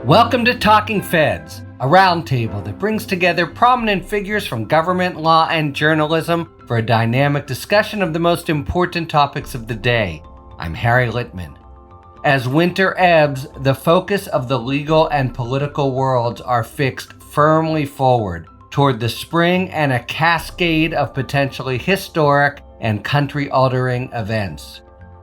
Welcome to Talking Feds, a roundtable that brings together prominent figures from government, law, and journalism for a dynamic discussion of the most important topics of the day. I'm Harry Littman. As winter ebbs, the focus of the legal and political worlds are fixed firmly forward toward the spring and a cascade of potentially historic and country-altering events.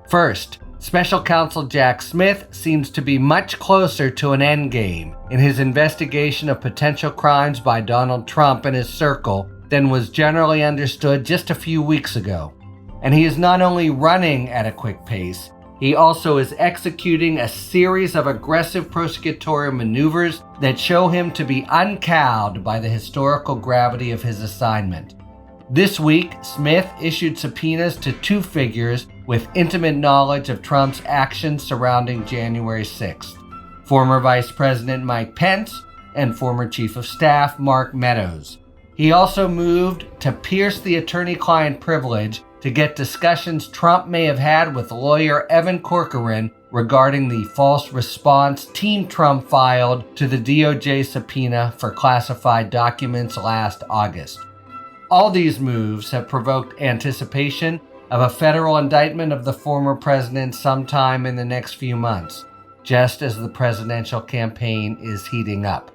First, Special Counsel Jack Smith seems to be much closer to an endgame in his investigation of potential crimes by Donald Trump and his circle than was generally understood just a few weeks ago. And he is not only running at a quick pace, he also is executing a series of aggressive prosecutorial maneuvers that show him to be uncowed by the historical gravity of his assignment. This week, Smith issued subpoenas to two figures with intimate knowledge of Trump's actions surrounding January 6th, former Vice President Mike Pence and former Chief of Staff Mark Meadows. He also moved to pierce the attorney-client privilege to get discussions Trump may have had with lawyer Evan Corcoran regarding the false response Team Trump filed to the DOJ subpoena for classified documents last August. All these moves have provoked anticipation of a federal indictment of the former president sometime in the next few months, just as the presidential campaign is heating up.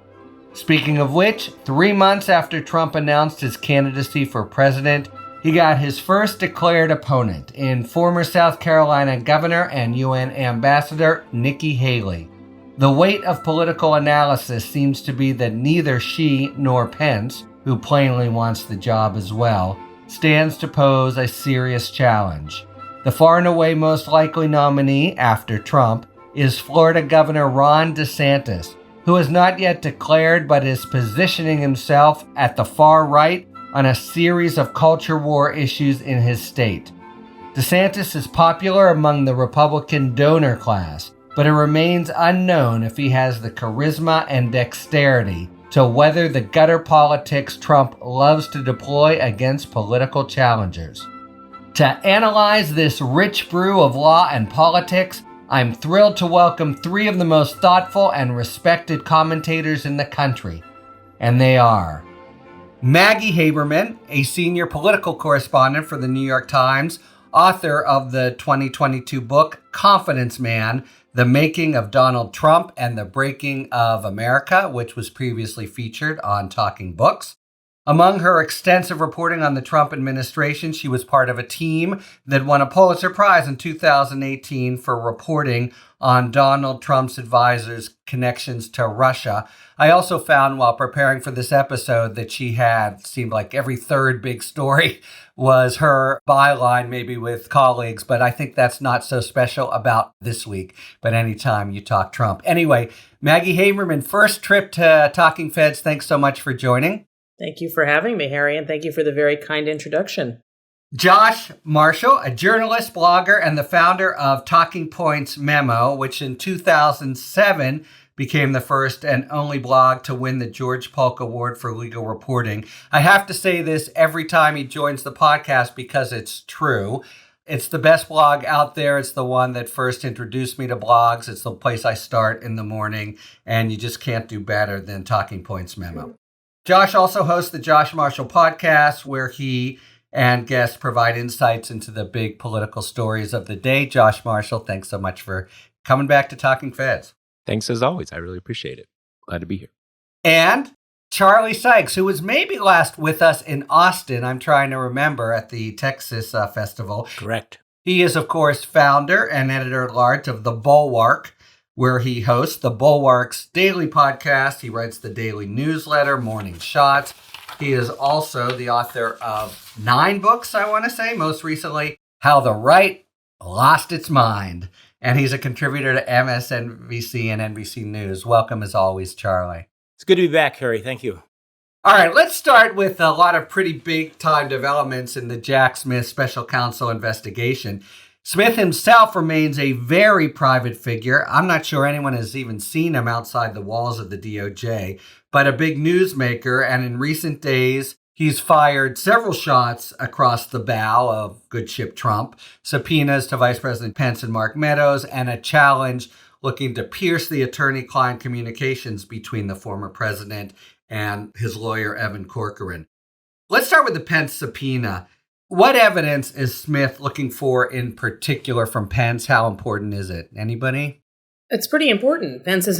Speaking of which, 3 months after Trump announced his candidacy for president, he got his first declared opponent in former South Carolina Governor and UN Ambassador Nikki Haley. The weight of political analysis seems to be that neither she nor Pence, who plainly wants the job as well, stands to pose a serious challenge. The far and away most likely nominee after Trump is Florida Governor Ron DeSantis, who has not yet declared but is positioning himself at the far right on a series of culture war issues in his state. DeSantis is popular among the Republican donor class, but it remains unknown if he has the charisma and dexterity to weather the gutter politics Trump loves to deploy against political challengers. To analyze this rich brew of law and politics, I'm thrilled to welcome three of the most thoughtful and respected commentators in the country. And they are Maggie Haberman, a senior political correspondent for the New York Times, author of the 2022 book Confidence Man: The Making of Donald Trump and the Breaking of America, which was previously featured on Talking Books. Among her extensive reporting on the Trump administration, she was part of a team that won a Pulitzer Prize in 2018 for reporting on Donald Trump's advisors' connections to Russia. I also found while preparing for this episode that she had, seemed like every third big story was her byline, maybe with colleagues, but I think that's not so special about this week, but anytime you talk Trump. Anyway, Maggie Haberman, first trip to Talking Feds, thanks so much for joining. Thank you for having me, Harry, and thank you for the very kind introduction. Josh Marshall, a journalist, blogger, and the founder of Talking Points Memo, which in 2007 became the first and only blog to win the George Polk Award for legal reporting. I have to say this every time he joins the podcast because it's true. It's the best blog out there. It's the one that first introduced me to blogs. It's the place I start in the morning, and you just can't do better than Talking Points Memo. Josh also hosts the Josh Marshall podcast, where he and guests provide insights into the big political stories of the day. Josh Marshall, thanks so much for coming back to Talking Feds. Thanks as always. I really appreciate it. Glad to be here. And Charlie Sykes, who was maybe last with us in Austin, I'm trying to remember, at the Texas Festival. Correct. He is, of course, founder and editor-at-large of The Bulwark, where he hosts the Bulwark's daily podcast. He writes the daily newsletter, Morning Shots. He is also the author of 9 books, I want to say, most recently, How the Right Lost Its Mind. And he's a contributor to MSNBC and NBC News. Welcome, as always, Charlie. It's good to be back, Harry. Thank you. All right, let's start with a lot of pretty big-time developments in the Jack Smith Special Counsel investigation. Smith himself remains a very private figure. I'm not sure anyone has even seen him outside the walls of the DOJ, but a big newsmaker, and in recent days, he's fired several shots across the bow of good ship Trump, subpoenas to Vice President Pence and Mark Meadows, and a challenge looking to pierce the attorney-client communications between the former president and his lawyer, Evan Corcoran. Let's start with the Pence subpoena. What evidence is Smith looking for in particular from Pence? How important is it? Anybody? It's pretty important. Pence is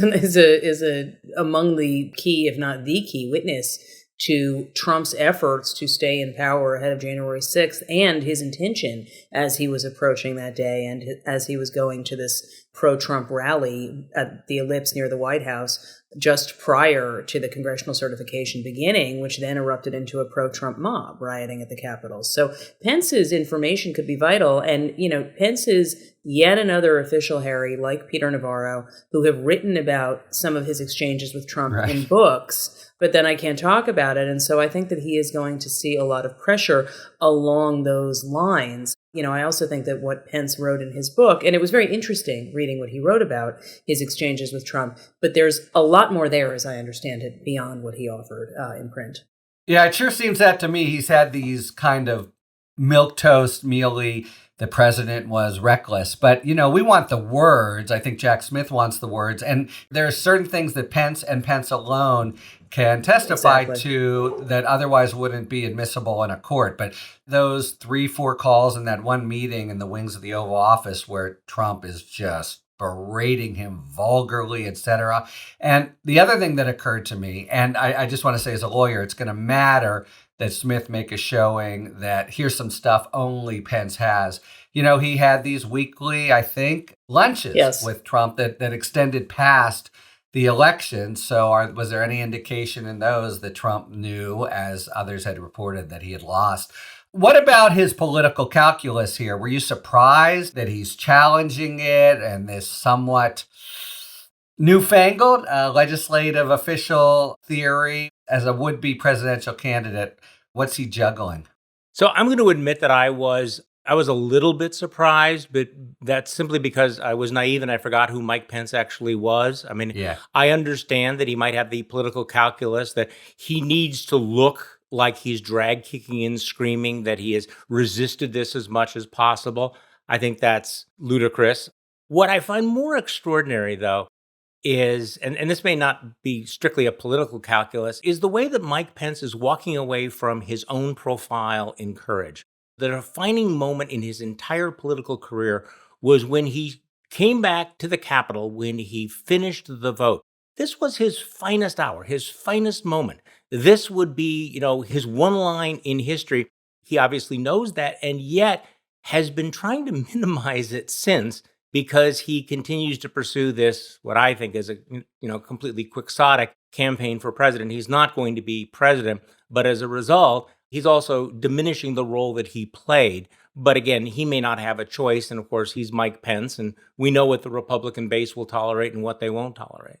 among the key, if not the key, witness to Trump's efforts to stay in power ahead of January 6th and his intention as he was approaching that day and as he was going to this pro-Trump rally at the Ellipse near the White House just prior to the congressional certification beginning, which then erupted into a pro-Trump mob rioting at the Capitol. So Pence's information could be vital. And, Pence is yet another official, Harry, like Peter Navarro, who have written about some of his exchanges with Trump in books, but then I can't talk about it. And so I think that he is going to see a lot of pressure along those lines. I also think that what Pence wrote in his book, and it was very interesting reading what he wrote about his exchanges with Trump, but there's a lot more there, as I understand it, beyond what he offered in print. Yeah, it sure seems that to me. He's had these kind of milquetoast, mealy, the president was reckless. But, we want the words. I think Jack Smith wants the words. And there are certain things that Pence and Pence alone can testify to that otherwise wouldn't be admissible in a court. But those 3-4 calls in that one meeting in the wings of the Oval Office where Trump is just berating him vulgarly, etc. And the other thing that occurred to me, and I just want to say as a lawyer, it's going to matter that Smith make a showing that here's some stuff only Pence has. He had these weekly, I think, lunches with Trump that extended past the election. So was there any indication in those that Trump knew, as others had reported, that he had lost? What about his political calculus here? Were you surprised that he's challenging it and this somewhat newfangled legislative official theory as a would-be presidential candidate? What's he juggling? So I'm going to admit that I was a little bit surprised, but that's simply because I was naive and I forgot who Mike Pence actually was. I mean, I understand that he might have the political calculus that he needs to look like he's drag kicking and screaming that he has resisted this as much as possible. I think that's ludicrous. What I find more extraordinary, though, is, and this may not be strictly a political calculus, is the way that Mike Pence is walking away from his own profile in courage. The defining moment in his entire political career was when he came back to the Capitol, when he finished the vote. This was his finest hour, his finest moment. This would be, his one line in history. He obviously knows that, and yet has been trying to minimize it since, because he continues to pursue this, what I think is a completely quixotic campaign for president. He's not going to be president, but as a result, he's also diminishing the role that he played. But again, he may not have a choice. And of course, he's Mike Pence, and we know what the Republican base will tolerate and what they won't tolerate.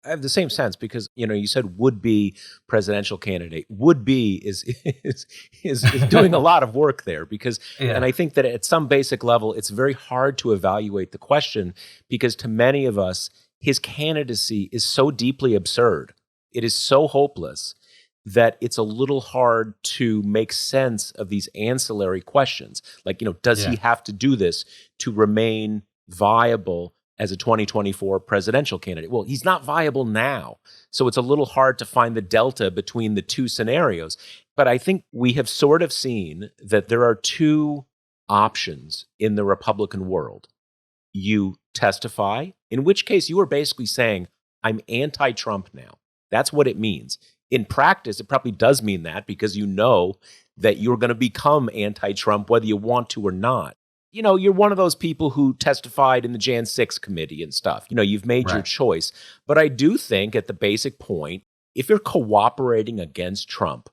I have the same sense because, you said would-be presidential candidate. Would-be is doing a lot of work there because, and I think that at some basic level, it's very hard to evaluate the question because to many of us, his candidacy is so deeply absurd. It is so hopeless that it's a little hard to make sense of these ancillary questions. Like, does he have to do this to remain viable as a 2024 presidential candidate? Well, he's not viable now. So it's a little hard to find the delta between the two scenarios. But I think we have sort of seen that there are two options in the Republican world. You testify, in which case you are basically saying, I'm anti-Trump now. That's what it means. In practice, it probably does mean that because you know that you're going to become anti-Trump whether you want to or not. You're one of those people who testified in the Jan 6 committee and stuff. You've made your choice. But I do think at the basic point, if you're cooperating against Trump,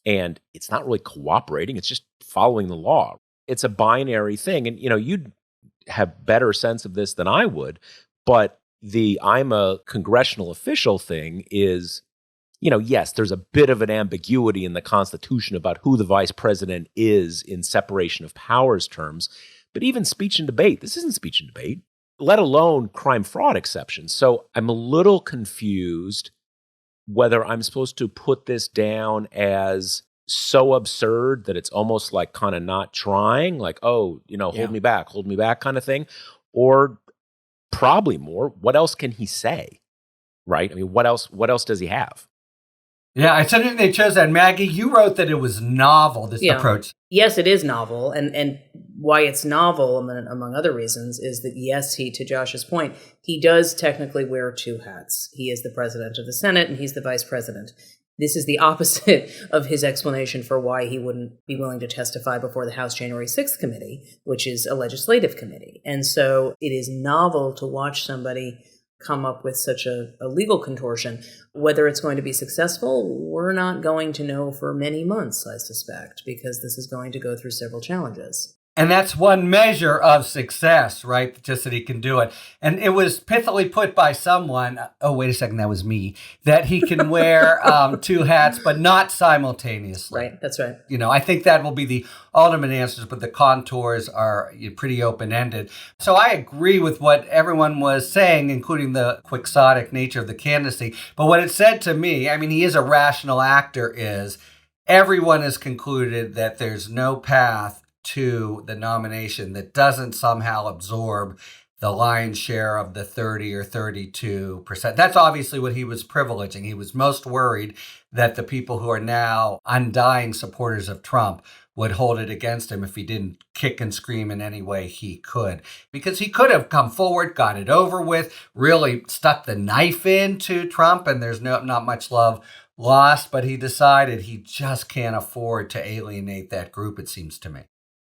and it's not really cooperating, it's just following the law. It's a binary thing. And, you'd have better sense of this than I would. But the I'm a congressional official thing is, yes, there's a bit of an ambiguity in the Constitution about who the vice president is in separation of powers terms. But even speech and debate, this isn't speech and debate, let alone crime fraud exceptions. So I'm a little confused whether I'm supposed to put this down as so absurd that it's almost like kind of not trying, like, hold me back kind of thing. Or Probably more. What else can he say? Right? I mean, what else does he have? Yeah, I said they chose that. Maggie, you wrote that it was novel, this approach. Yes, it is novel. And why it's novel, among other reasons, is that, yes, to Josh's point, he does technically wear two hats. He is the president of the Senate and he's the vice president. This is the opposite of his explanation for why he wouldn't be willing to testify before the House January 6th committee, which is a legislative committee. And so it is novel to watch somebody come up with such a legal contortion. Whether it's going to be successful, we're not going to know for many months, I suspect, because this is going to go through several challenges. And that's one measure of success, right? Just that he can do it. And it was pithily put by someone, oh, wait a second, that was me, that he can wear two hats, but not simultaneously. Right, that's right. I think that will be the ultimate answers, but the contours are pretty open-ended. So I agree with what everyone was saying, including the quixotic nature of the candidacy. But what it said to me, he is a rational actor, is everyone has concluded that there's no path to the nomination that doesn't somehow absorb the lion's share of the 30 or 32%. That's obviously what he was privileging. He was most worried that the people who are now undying supporters of Trump would hold it against him if he didn't kick and scream in any way he could. Because he could have come forward, got it over with, really stuck the knife into Trump, and there's not much love lost, but he decided he just can't afford to alienate that group, it seems to me.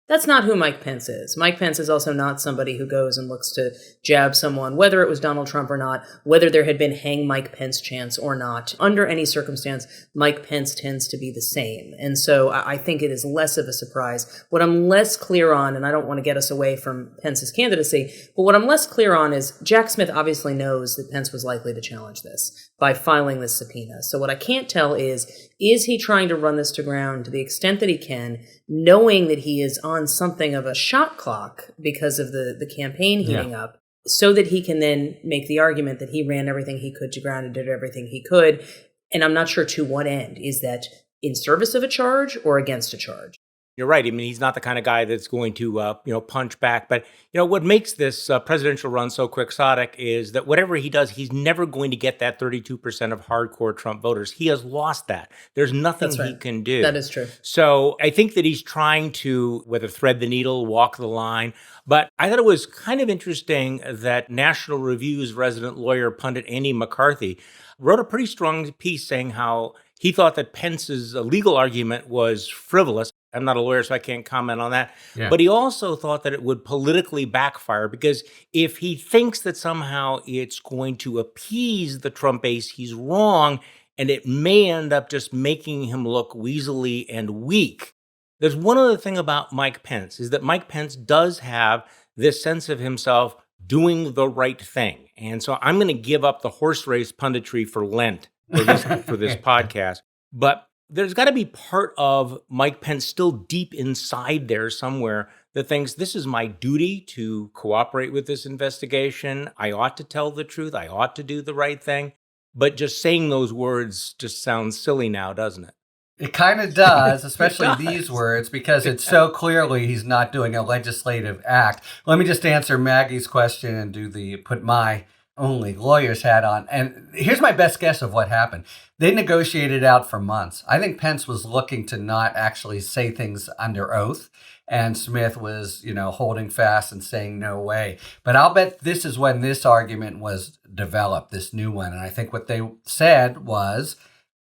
That's not who Mike Pence is. Mike Pence is also not somebody who goes and looks to jab someone, whether it was Donald Trump or not, whether there had been hang Mike Pence chance or not. Under any circumstance, Mike Pence tends to be the same. And so I think it is less of a surprise. What I'm less clear on, and I don't want to get us away from Pence's candidacy, but what I'm less clear on is Jack Smith obviously knows that Pence was likely to challenge this by filing this subpoena. So what I can't tell is he trying to run this to ground to the extent that he can, knowing that he is on something of a shot clock because of the campaign heating up, so that he can then make the argument that he ran everything he could to ground and did everything he could. And I'm not sure to what end. Is that in service of a charge or against a charge? You're right. He's not the kind of guy that's going to, punch back. But, what makes this presidential run so quixotic is that whatever he does, he's never going to get that 32% of hardcore Trump voters. He has lost that. There's nothing he can do. That is true. So I think that he's trying to, whether thread the needle, walk the line. But I thought it was kind of interesting that National Review's resident lawyer pundit Andy McCarthy wrote a pretty strong piece saying how he thought that Pence's legal argument was frivolous. I'm not a lawyer, so I can't comment on that. Yeah. But he also thought that it would politically backfire because if he thinks that somehow it's going to appease the Trump base, he's wrong, and it may end up just making him look weaselly and weak. There's one other thing about Mike Pence, is that Mike Pence does have this sense of himself doing the right thing. And so I'm going to give up the horse race punditry for Lent for this podcast. But there's got to be part of Mike Pence still deep inside there somewhere that thinks this is my duty to cooperate with this investigation. I ought to tell the truth. I ought to do the right thing. But just saying those words just sounds silly now, doesn't it? It kind of does, especially these words, because it's so clearly he's not doing a legislative act. Let me just answer Maggie's question and put my only lawyer's hat on. And here's my best guess of what happened. They negotiated out for months. I think Pence was looking to not actually say things under oath. And Smith was, holding fast and saying no way. But I'll bet this is when this argument was developed, this new one. And I think what they said was,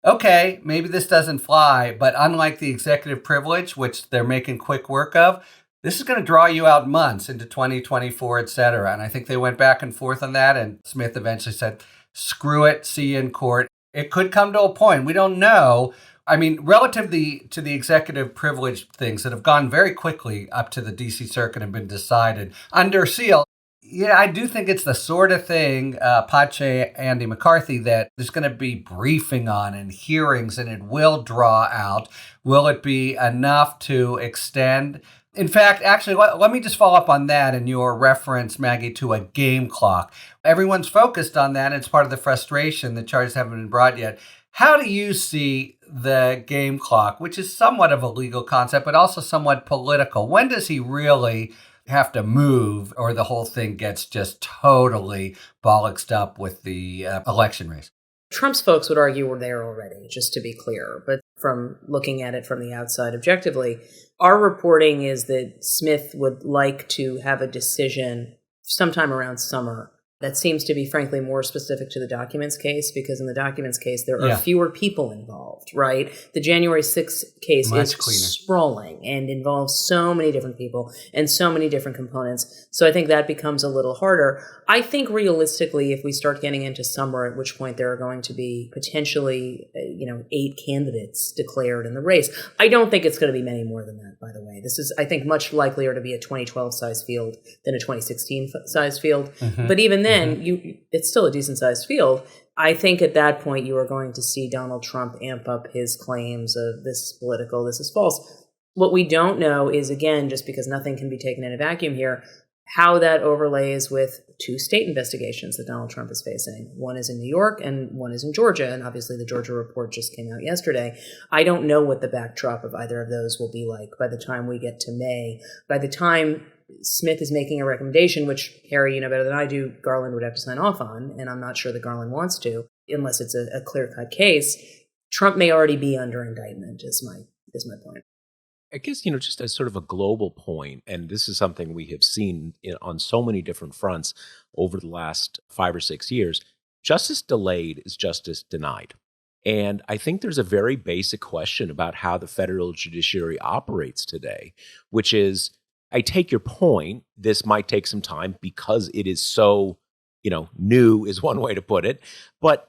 okay, maybe this doesn't fly, but unlike the executive privilege, which they're making quick work of, this is going to draw you out months into 2024, et cetera. And I think they went back and forth on that. And Smith eventually said, screw it, see you in court. It could come to a point. We don't know. Relative to the executive privilege things that have gone very quickly up to the D.C. Circuit and been decided under seal. Yeah, I do think it's the sort of thing, Pache, Andy McCarthy, that there's going to be briefing on and hearings, and it will draw out. Will it be enough to extend? In fact, actually, let me just follow up on that and your reference, Maggie, to a game clock. Everyone's focused on that. And it's part of the frustration that charges haven't been brought yet. How do you see the game clock, which is somewhat of a legal concept, but also somewhat political? When does he really have to move or the whole thing gets just totally bollocksed up with the election race. Trump's folks would argue we're there already, just to be clear. But from looking at it from the outside objectively, our reporting is that Smith would like to have a decision sometime around summer. That seems to be, frankly, more specific to the documents case, because in the documents case, there are fewer people involved, right? The January 6th case is sprawling and involves so many different people and so many different components. So I think that becomes a little harder. I think realistically, if we start getting into summer, at which point there are going to be potentially, 8 candidates declared in the race. I don't think it's going to be many more than that, by the way. This is, I think, much likelier to be a 2012 size field than a 2016 size field. Mm-hmm. But even then, it's still a decent-sized field. I think at that point you are going to see Donald Trump amp up his claims of this is political, this is false. What we don't know is, again, just because nothing can be taken in a vacuum here, how that overlays with 2 state investigations that Donald Trump is facing. One is in New York and one is in Georgia, and obviously the Georgia report just came out yesterday. I don't know what the backdrop of either of those will be like by the time we get to May. By the time Smith is making a recommendation, which, Harry, you know better than I do, Garland would have to sign off on, and I'm not sure that Garland wants to, unless it's a clear-cut case. Trump may already be under indictment, is my point. I guess, just as sort of a global point, and this is something we have seen on so many different fronts over the last 5 or 6 years, justice delayed is justice denied. And I think there's a very basic question about how the federal judiciary operates today, which is, I take your point, this might take some time because it is so, new is one way to put it, but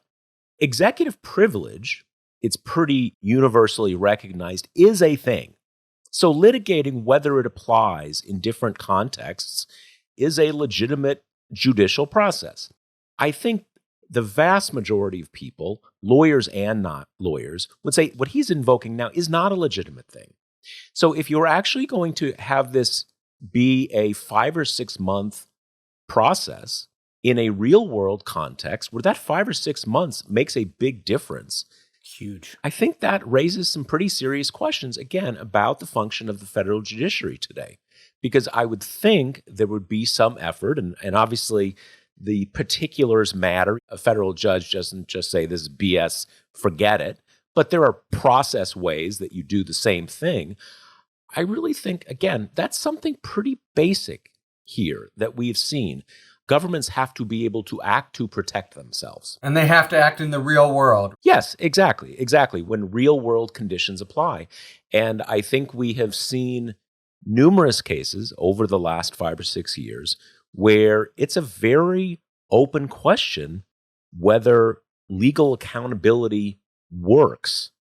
executive privilege, it's pretty universally recognized, is a thing. So litigating whether it applies in different contexts is a legitimate judicial process. I think the vast majority of people, lawyers and not lawyers, would say what he's invoking now is not a legitimate thing. So if you're actually going to have this be a 5 or 6 month process in a real world context where that 5 or 6 months makes a big difference, huge. I think that raises some pretty serious questions, again, about the function of the federal judiciary today. Because I would think there would be some effort, and obviously the particulars matter. A federal judge doesn't just say, this is BS, forget it. But there are process ways that you do the same thing. I really think, again, that's something pretty basic here that we've seen. Governments have to be able to act to protect themselves. And they have to act in the real world. Yes, exactly, when real world conditions apply. And I think we have seen numerous cases over the last 5 or 6 years where it's a very open question whether legal accountability works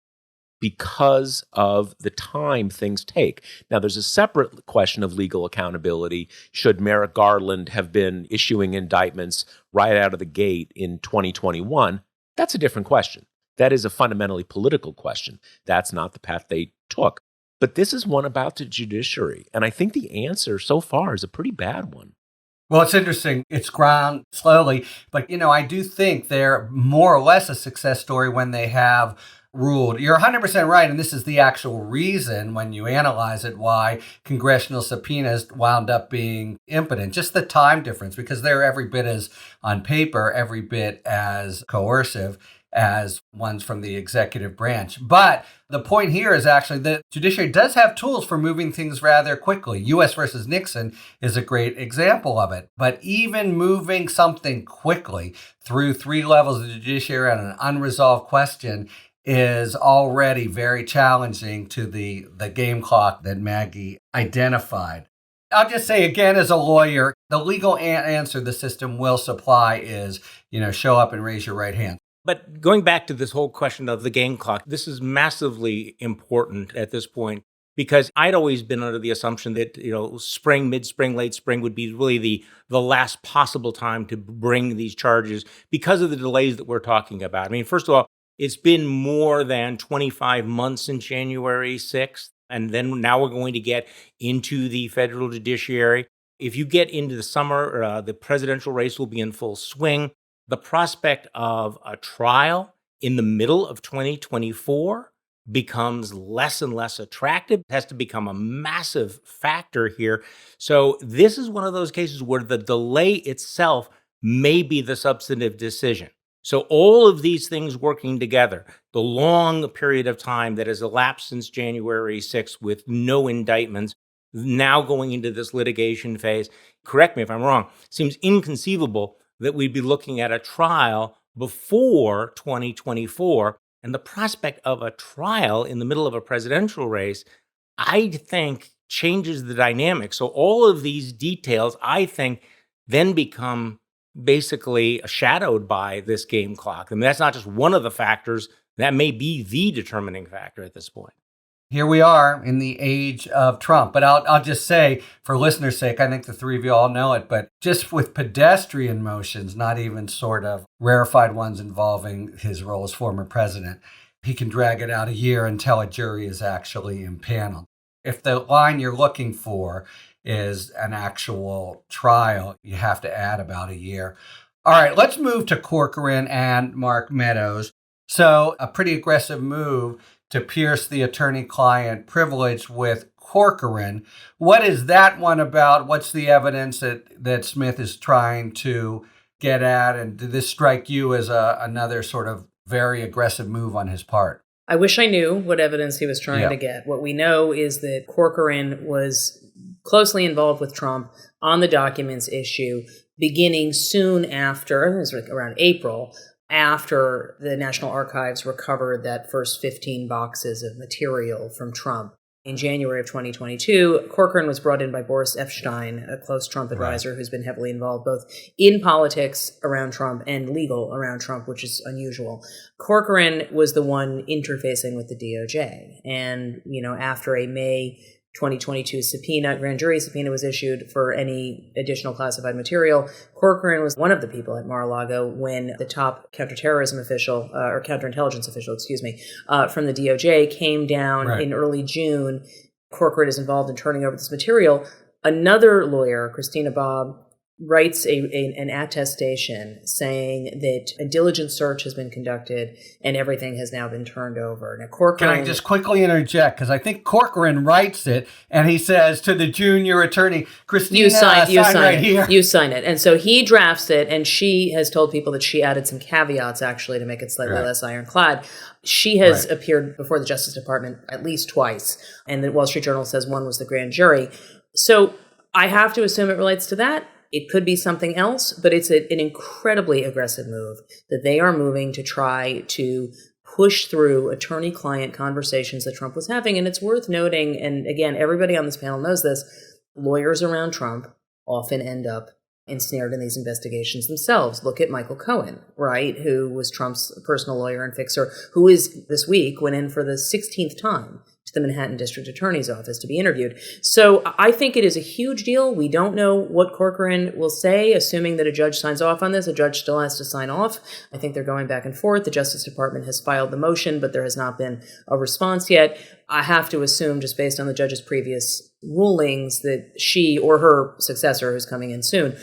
because of the time things take. Now, there's a separate question of legal accountability. Should Merrick Garland have been issuing indictments right out of the gate in 2021? That's a different question. That is a fundamentally political question. That's not the path they took. But this is one about the judiciary. And I think the answer so far is a pretty bad one. Well, it's interesting. It's ground slowly. But, I do think they're more or less a success story when they have ruled. You're 100% right, and this is the actual reason when you analyze it why congressional subpoenas wound up being impotent. Just the time difference, because they're every bit as, on paper, every bit as coercive as ones from the executive branch. But the point here is actually the judiciary does have tools for moving things rather quickly. U.S. versus Nixon is a great example of it. But even moving something quickly through 3 levels of the judiciary on an unresolved question is already very challenging to the game clock that Maggie identified. I'll just say again, as a lawyer, the legal answer the system will supply is, show up and raise your right hand. But going back to this whole question of the game clock, this is massively important at this point, because I'd always been under the assumption that, spring, mid-spring, late spring would be really the last possible time to bring these charges because of the delays that we're talking about. I mean, first of all, it's been more than 25 months since January 6th, and then now we're going to get into the federal judiciary. If you get into the summer, the presidential race will be in full swing. The prospect of a trial in the middle of 2024 becomes less and less attractive. It has to become a massive factor here. So this is one of those cases where the delay itself may be the substantive decision. So all of these things working together, the long period of time that has elapsed since January 6th with no indictments, now going into this litigation phase, correct me if I'm wrong, seems inconceivable that we'd be looking at a trial before 2024. And the prospect of a trial in the middle of a presidential race, I think, changes the dynamic. So all of these details, I think, then become basically shadowed by this game clock. I mean, that's not just one of the factors. That may be the determining factor at this point. Here we are in the age of Trump. But I'll just say, for listeners' sake, I think the three of you all know it, but just with pedestrian motions, not even sort of rarefied ones involving his role as former president, he can drag it out a year until a jury is actually impaneled. If the line you're looking for is an actual trial, you have to add about a year. All right, let's move to Corcoran and Mark Meadows. So a pretty aggressive move to pierce the attorney-client privilege with Corcoran. What is that one about? What's the evidence that Smith is trying to get at? And did this strike you as another sort of very aggressive move on his part? I wish I knew what evidence he was trying to get. What we know is that Corcoran was closely involved with Trump on the documents issue, beginning soon after, I think it was like around April, after the National Archives recovered that first 15 boxes of material from Trump. In January of 2022, Corcoran was brought in by Boris Epstein, a close Trump advisor who's been heavily involved both in politics around Trump and legal around Trump, which is unusual. Corcoran was the one interfacing with the DOJ. And, after a May 2022 subpoena, grand jury subpoena was issued for any additional classified material, Corcoran was one of the people at Mar-a-Lago when the top counterterrorism official, or counterintelligence official, from the DOJ came down in early June. Corcoran is involved in turning over this material. Another lawyer, Christina Bobb, writes an attestation saying that a diligent search has been conducted and everything has now been turned over. Now, Corcoran, can I just quickly interject? Because I think Corcoran writes it and he says to the junior attorney, Christina, sign right here. You sign it. And so he drafts it, and she has told people that she added some caveats actually to make it slightly less ironclad. She has appeared before the Justice Department at least twice, and the Wall Street Journal says one was the grand jury. So I have to assume it relates to that. It could be something else, but it's an incredibly aggressive move that they are moving to try to push through attorney-client conversations that Trump was having. And it's worth noting, and again, everybody on this panel knows this, lawyers around Trump often end up ensnared in these investigations themselves. Look at Michael Cohen, who was Trump's personal lawyer and fixer, who is this week went in for the 16th time to the Manhattan District Attorney's Office to be interviewed. So I think it is a huge deal. We don't know what Corcoran will say, assuming that a judge signs off on this. A judge still has to sign off. I think they're going back and forth. The Justice Department has filed the motion, but there has not been a response yet. I have to assume, just based on the judge's previous rulings, that she or her successor, who's coming in soon,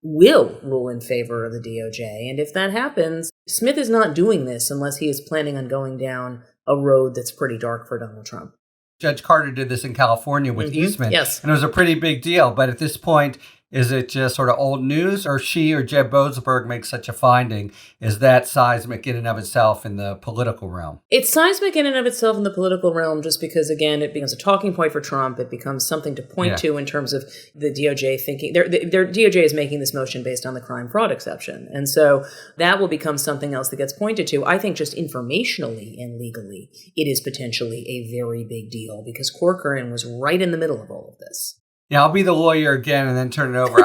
will rule in favor of the DOJ. And if that happens, Smith is not doing this unless he is planning on going down a road that's pretty dark for Donald Trump. Judge Carter did this in California with Eastman. Yes. And it was a pretty big deal. But at this point, is it just sort of old news, or she or Jeb Boasberg makes such a finding? Is that seismic in and of itself in the political realm? It's seismic in and of itself in the political realm just because, again, it becomes a talking point for Trump. It becomes something to point to in terms of the DOJ thinking. Their DOJ is making this motion based on the crime fraud exception. And so that will become something else that gets pointed to. I think just informationally and legally, it is potentially a very big deal because Corcoran was right in the middle of all of this. Yeah, I'll be the lawyer again and then turn it over.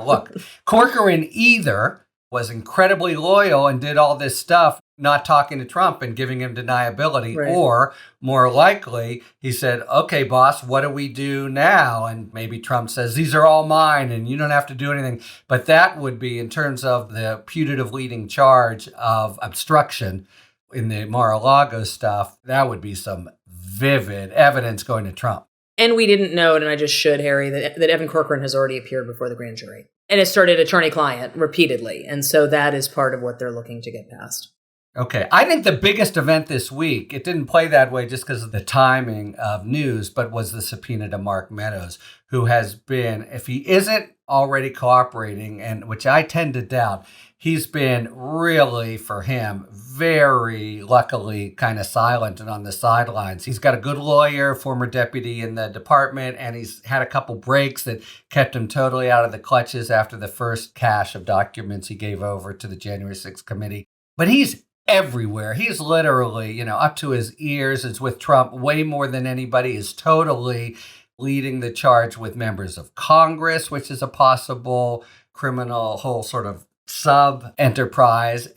Look, Corcoran either was incredibly loyal and did all this stuff, not talking to Trump and giving him deniability, or more likely, he said, okay, boss, what do we do now? And maybe Trump says, these are all mine and you don't have to do anything. But that would be, in terms of the putative leading charge of obstruction in the Mar-a-Lago stuff, that would be some vivid evidence going to Trump. And we didn't know, and I just should, Harry, that Evan Corcoran has already appeared before the grand jury. And has started attorney-client repeatedly. And so that is part of what they're looking to get past. Okay. I think the biggest event this week, it didn't play that way just because of the timing of news, but was the subpoena to Mark Meadows, who has been, if he isn't already cooperating, and which I tend to doubt, he's been really, for him, very luckily kind of silent and on the sidelines. He's got a good lawyer, former deputy in the department, and he's had a couple breaks that kept him totally out of the clutches after the first cache of documents he gave over to the January 6th committee. But he's everywhere. He's literally, up to his ears. It's with Trump way more than anybody. Is totally leading the charge with members of Congress, which is a possible criminal whole sort of sub-enterprise.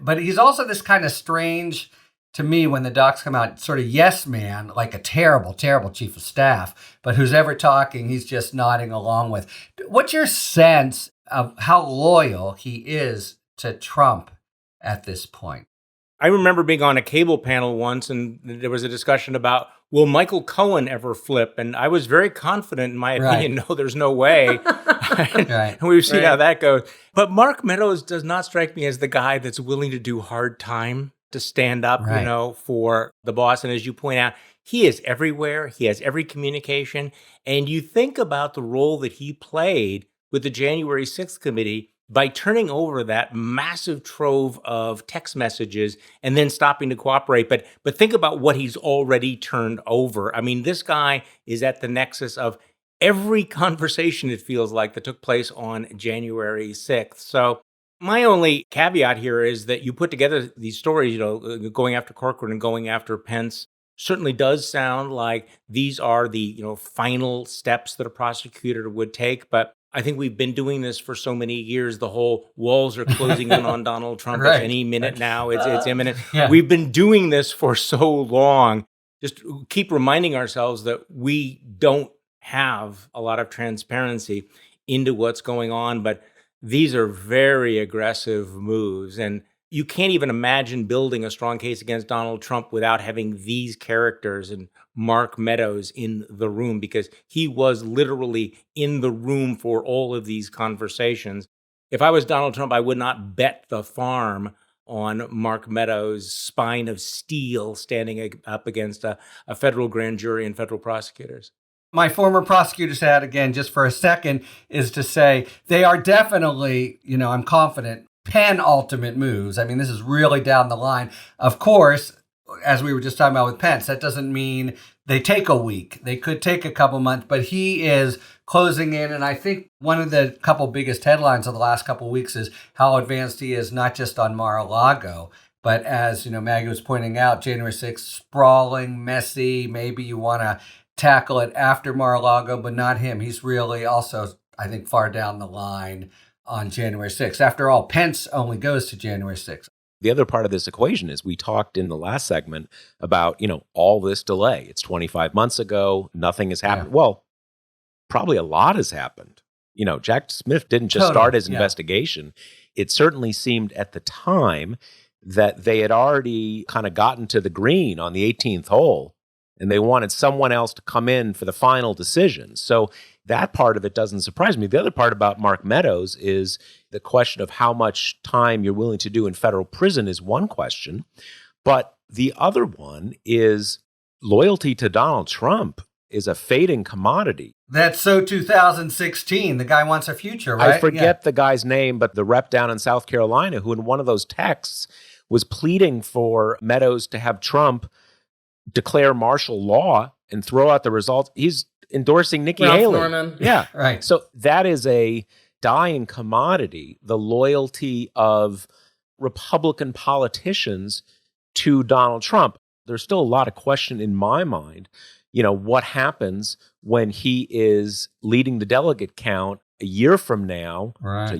But he's also this kind of strange, to me, when the docs come out, sort of yes man, like a terrible, terrible chief of staff, but who's ever talking, he's just nodding along with. What's your sense of how loyal he is to Trump at this point? I remember being on a cable panel once, and there was a discussion about, will Michael Cohen ever flip? And I was very confident in my opinion, no, there's no way. And we've seen how that goes. But Mark Meadows does not strike me as the guy that's willing to do hard time to stand up, for the boss. And as you point out, he is everywhere. He has every communication. And you think about the role that he played with the January 6th committee by turning over that massive trove of text messages and then stopping to cooperate. But think about what he's already turned over. I mean, this guy is at the nexus of every conversation, it feels like, that took place on January 6th. So my only caveat here is that you put together these stories, going after Corcoran and going after Pence, certainly does sound like these are the, final steps that a prosecutor would take. But I think we've been doing this for so many years. The whole walls are closing in on Donald Trump at any minute now. It's imminent. We've been doing this for so long. Just keep reminding ourselves that we don't have a lot of transparency into what's going on. But these are very aggressive moves. And you can't even imagine building a strong case against Donald Trump without having these characters and Mark Meadows in the room, because he was literally in the room for all of these conversations. If I was Donald Trump, I would not bet the farm on Mark Meadows' spine of steel standing up against a federal grand jury and federal prosecutors. My former prosecutor's hat, again, just for a second, is to say they are definitely, I'm confident, penultimate moves. I mean, this is really down the line. Of course, as we were just talking about with Pence, that doesn't mean they take a week. They could take a couple months, but he is closing in. And I think one of the couple biggest headlines of the last couple of weeks is how advanced he is, not just on Mar-a-Lago, but as, Maggie was pointing out, January 6th, sprawling, messy. Maybe you want to tackle it after Mar-a-Lago, but not him. He's really also, I think, far down the line on January 6th. After all, Pence only goes to January 6th. The other part of this equation is we talked in the last segment about, all this delay. It's 25 months ago. Nothing has happened. Yeah. Well, probably a lot has happened. Jack Smith didn't just start his investigation. It certainly seemed at the time that they had already kind of gotten to the green on the 18th hole, and they wanted someone else to come in for the final decision. So that part of it doesn't surprise me. The other part about Mark Meadows is the question of how much time you're willing to do in federal prison is one question. But the other one is loyalty to Donald Trump is a fading commodity. That's so 2016. The guy wants a future, right? I forget the guy's name, but the rep down in South Carolina who in one of those texts was pleading for Meadows to have Trump declare martial law and throw out the results. He's endorsing Nikki Haley. Norman. Yeah. Right. So that is a dying commodity, the loyalty of Republican politicians to Donald Trump. There's still a lot of question in my mind, what happens when he is leading the delegate count a year from now, a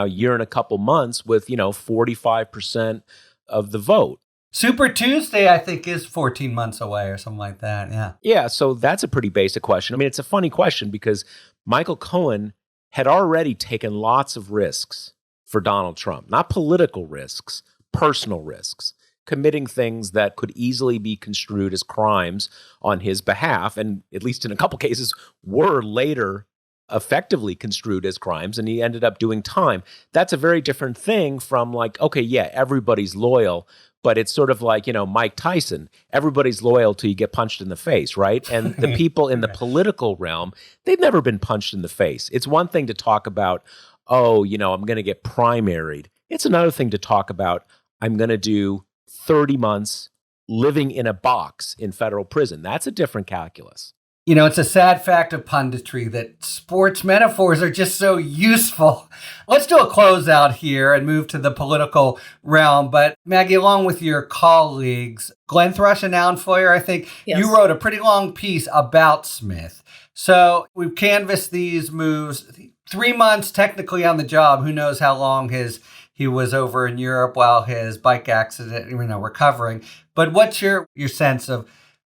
year and a couple months with, 45% of the vote. Super Tuesday, I think, is 14 months away or something like that. Yeah. Yeah. So that's a pretty basic question. I mean, it's a funny question because Michael Cohen had already taken lots of risks for Donald Trump, not political risks, personal risks, committing things that could easily be construed as crimes on his behalf. And at least in a couple cases were later effectively construed as crimes, and he ended up doing time. That's a very different thing from like, okay, yeah, everybody's loyal, but it's sort of like, Mike Tyson. Everybody's loyal till you get punched in the face, right? And the people in the political realm, they've never been punched in the face. It's one thing to talk about, oh, I'm going to get primaried. It's another thing to talk about, I'm going to do 30 months living in a box in federal prison. That's a different calculus. It's a sad fact of punditry that sports metaphors are just so useful. Let's do a closeout here and move to the political realm. But Maggie, along with your colleagues, Glenn Thrush and Alan Foyer, I think you wrote a pretty long piece about Smith. So we've canvassed these moves, 3 months technically on the job. Who knows how long he was over in Europe while his bike accident, recovering. But what's your sense of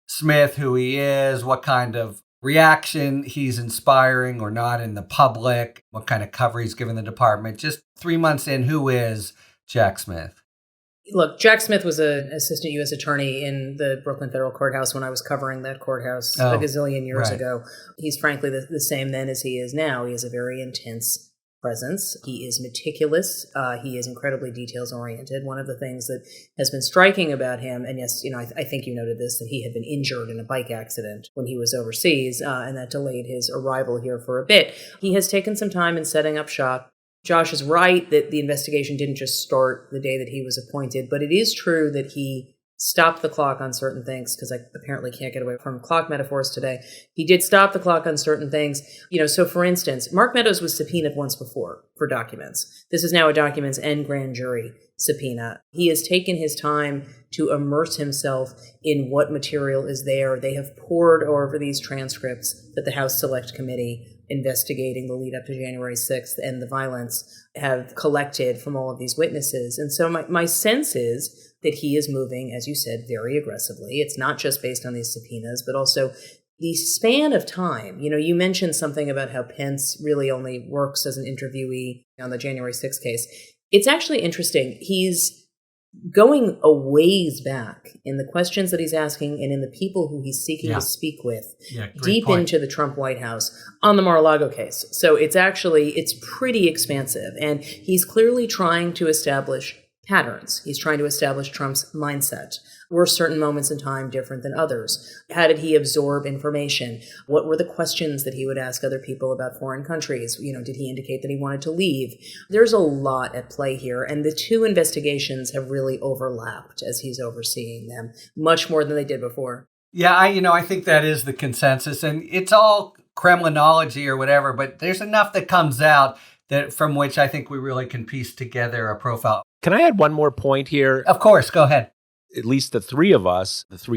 Smith, who he is, what kind of reaction he's inspiring or not in the public, what kind of cover he's given the department? Just 3 months in, who is Jack Smith? Look, Jack Smith was an assistant U.S. attorney in the Brooklyn Federal Courthouse when I was covering that courthouse a gazillion years ago. He's frankly the same then as he is now. He has a very intense presence. He is meticulous. He is incredibly details-oriented. One of the things that has been striking about him, and yes, I think you noted this, that he had been injured in a bike accident when he was overseas, and that delayed his arrival here for a bit. He has taken some time in setting up shop. Josh is right that the investigation didn't just start the day that he was appointed, but it is true that he stopped the clock on certain things, because I apparently can't get away from clock metaphors today. He did stop the clock on certain things. So for instance, Mark Meadows was subpoenaed once before for documents. This is now a documents and grand jury subpoena. He has taken his time to immerse himself in what material is there. They have pored over these transcripts that the House Select Committee investigating the lead up to January 6th and the violence have collected from all of these witnesses. And so my sense is that he is moving, as you said, very aggressively. It's not just based on these subpoenas, but also the span of time. You mentioned something about how Pence really only works as an interviewee on the January 6th case. It's actually interesting. He's going a ways back in the questions that he's asking and in the people who he's seeking to speak with, deep into the Trump White House on the Mar-a-Lago case. So it's pretty expansive. And he's clearly trying to establish patterns. He's trying to establish Trump's mindset. Were certain moments in time different than others? How did he absorb information? What were the questions that he would ask other people about foreign countries? Did he indicate that he wanted to leave? There's a lot at play here, and the two investigations have really overlapped as he's overseeing them, much more than they did before. Yeah, I think that is the consensus, and it's all Kremlinology or whatever, but there's enough that comes out that from which I think we really can piece together a profile. Can I add one more point here? Of course, go ahead. At least the three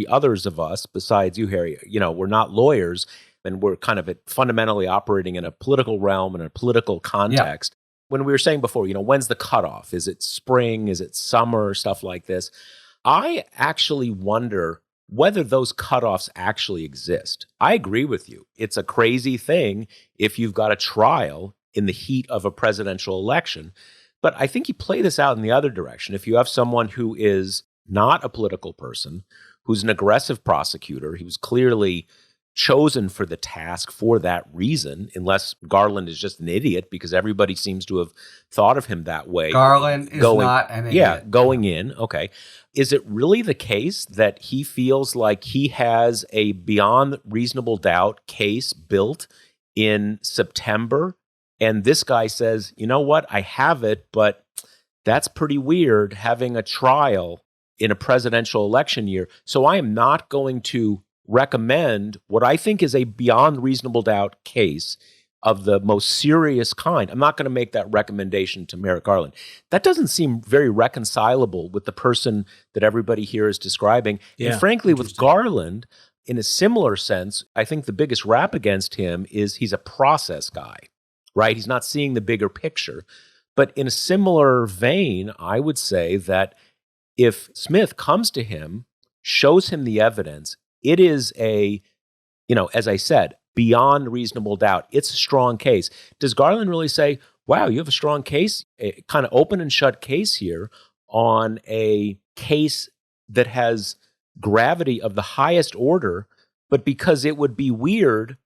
others of us, besides you, Harry, we're not lawyers, and we're kind of fundamentally operating in a political realm and a political context. Yeah. When we were saying before, when's the cutoff? Is it spring? Is it summer? Stuff like this. I actually wonder whether those cutoffs actually exist. I agree with you. It's a crazy thing if you've got a trial in the heat of a presidential election. But I think you play this out in the other direction. If you have someone who is not a political person, who's an aggressive prosecutor, he was clearly chosen for the task for that reason, unless Garland is just an idiot, because everybody seems to have thought of him that way. Garland is not an idiot. Yeah, going in. Okay. Is it really the case that he feels like he has a beyond reasonable doubt case built in September? And this guy says, you know what, I have it, but that's pretty weird having a trial in a presidential election year. So I am not going to recommend what I think is a beyond reasonable doubt case of the most serious kind. I'm not going to make that recommendation to Merrick Garland. That doesn't seem very reconcilable with the person that everybody here is describing. Yeah, and frankly, with Garland, in a similar sense, I think the biggest rap against him is he's a process guy. Right? He's not seeing the bigger picture. But in a similar vein, I would say that if Smith comes to him, shows him the evidence, it is as I said, beyond reasonable doubt. It's a strong case. Does Garland really say, wow, you have a strong case, a kind of open and shut case here on a case that has gravity of the highest order, but because it would be weird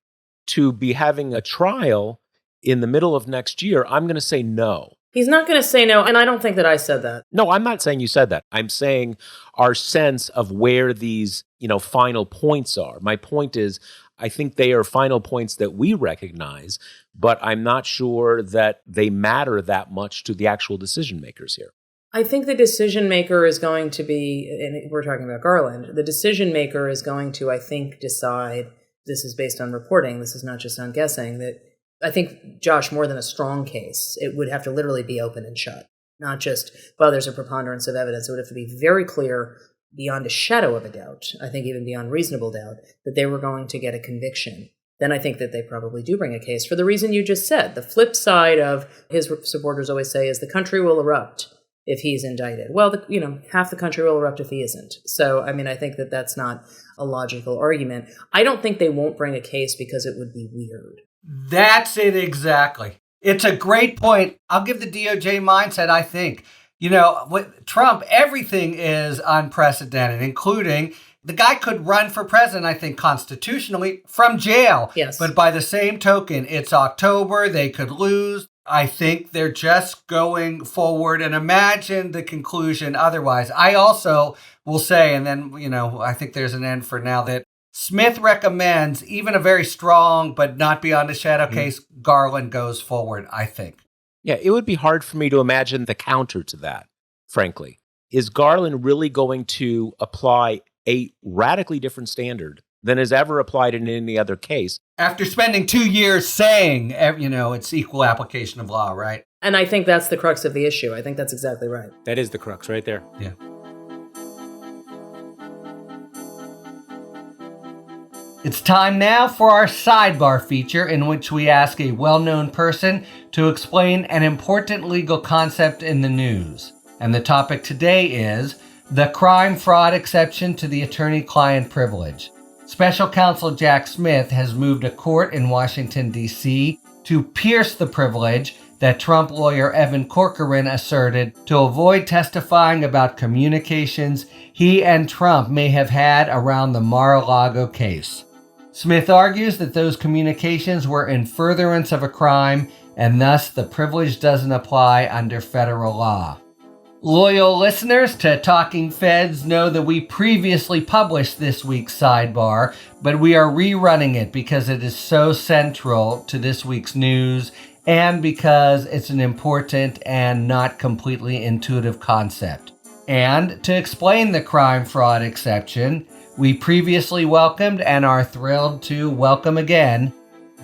to be having a trial in the middle of next year, I'm going to say no. He's not going to say no, and I don't think that I said that. No, I'm not saying you said that. I'm saying our sense of where these, final points are. My point is, I think they are final points that we recognize, but I'm not sure that they matter that much to the actual decision makers here. I think the decision maker is going to be, and we're talking about Garland, the decision maker is going to, I think, decide, this is based on reporting, this is not just on guessing, that I think, Josh, more than a strong case, it would have to literally be open and shut. Not just, well, there's a preponderance of evidence. It would have to be very clear, beyond a shadow of a doubt, I think even beyond reasonable doubt, that they were going to get a conviction. Then I think that they probably do bring a case for the reason you just said. The flip side of, his supporters always say, is the country will erupt if he's indicted. Well, half the country will erupt if he isn't. So, I think that that's not a logical argument. I don't think they won't bring a case because it would be weird. That's it exactly. It's a great point. I'll give the DOJ mindset, I think. With Trump, everything is unprecedented, including the guy could run for president, I think, constitutionally from jail. Yes. But by the same token, it's October. They could lose. I think they're just going forward, and imagine the conclusion otherwise. I also will say, and then, I think there's an end for now, that Smith recommends even a very strong but not beyond a shadow case, Garland goes forward, I think. Yeah, it would be hard for me to imagine the counter to that, frankly. Is Garland really going to apply a radically different standard than is ever applied in any other case? After spending 2 years saying, it's equal application of law, right? And I think that's the crux of the issue. I think that's exactly right. That is the crux right there. Yeah. It's time now for our sidebar feature, in which we ask a well-known person to explain an important legal concept in the news. And the topic today is the crime-fraud exception to the attorney-client privilege. Special Counsel Jack Smith has moved a court in Washington, D.C. to pierce the privilege that Trump lawyer Evan Corcoran asserted to avoid testifying about communications he and Trump may have had around the Mar-a-Lago case. Smith argues that those communications were in furtherance of a crime, and thus the privilege doesn't apply under federal law. Loyal listeners to Talking Feds know that we previously published this week's sidebar, but we are rerunning it because it is so central to this week's news and because it's an important and not completely intuitive concept. And to explain the crime-fraud exception, we previously welcomed and are thrilled to welcome again